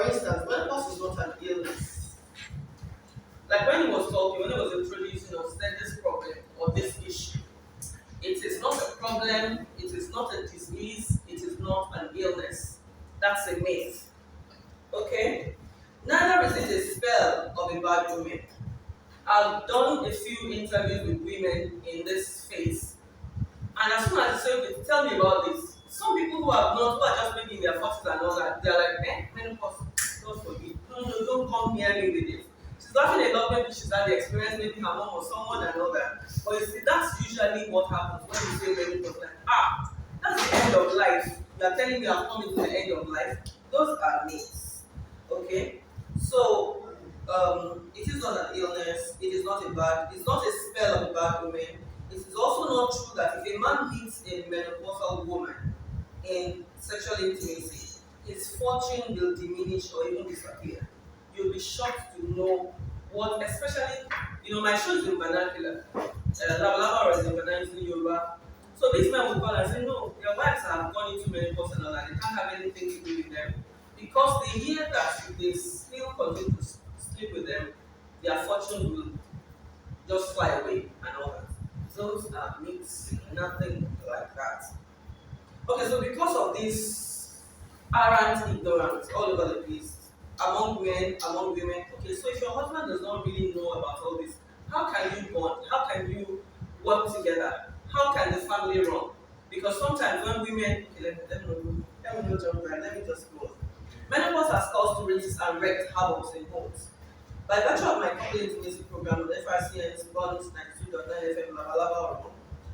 for instance, menopause is not an illness. Like when he was talking, when he was introducing us, said this problem or this issue. It is not a problem, it is not a disease, it is not an illness. That's a myth. Okay? Neither is it a spell of a bad woman. I've done a few interviews with women in this phase, and as soon as you say, tell me about this, some people who have not, who are just maybe in their 40s and all that, they're like, menopause, God forbid. No, no, don't come near me with it. She's laughing a lot, maybe she's had the experience, maybe her mom or someone and all that. But you see, that's usually what happens when you say menopause, like, that's the end of life. You are telling me I'm coming to the end of life. Those are myths. Okay? So, it is not an illness, it is not a bad, it's not a spell of a bad woman. It is also not true that if a man meets a menopausal woman in sexual intimacy, his fortune will diminish or even disappear. You'll be shocked to know what, especially, my show is in vernacular. Lava is in vernacular Yoruba. So these men will call and say, no, your wives have gone into menopause and all that, they can't have anything to do with them. Because they hear that if they still continue to sleep with them, their fortune will just fly away and all that. Those are myths, nothing like that. Okay, so because of this arrant ignorance all over the place, among men, among women, okay, so if your husband does not really know about all this, how can you bond? How can you work together? How can the family run? Because sometimes when women, okay, let me not jump right, let me just go. Menopause has caused raises and wreaked havoc in homes. By virtue of my couple intimacy program with FRCN's Bonds 92.9 FM Lavalava,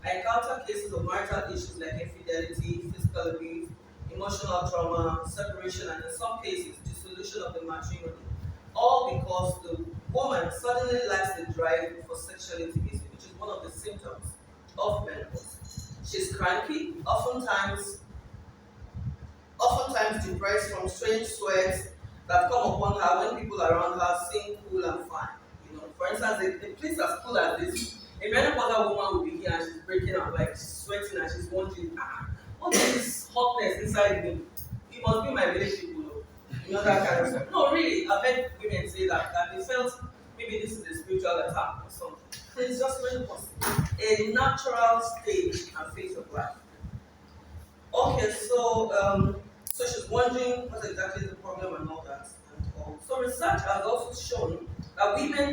I encounter cases of marital issues like infidelity, physical abuse, emotional trauma, separation, and in some cases, dissolution of the matrimony. All because the woman suddenly lacks the drive for sexual intimacy, which is one of the symptoms of menopause. She's cranky, oftentimes depressed from strange sweats that come upon her when people around her seem cool and fine. For instance, a place as cool as this, a menopausal woman will be here and she's breaking out, like she's sweating and she's wondering, what is this hotness inside me? It must be my village people, that kind of stuff. No, really, I've heard women say that they felt maybe this is a spiritual attack or something. It's just menopause, a natural stage and phase of life. Okay, so she's wondering what exactly is the problem and all that. So research has also shown that women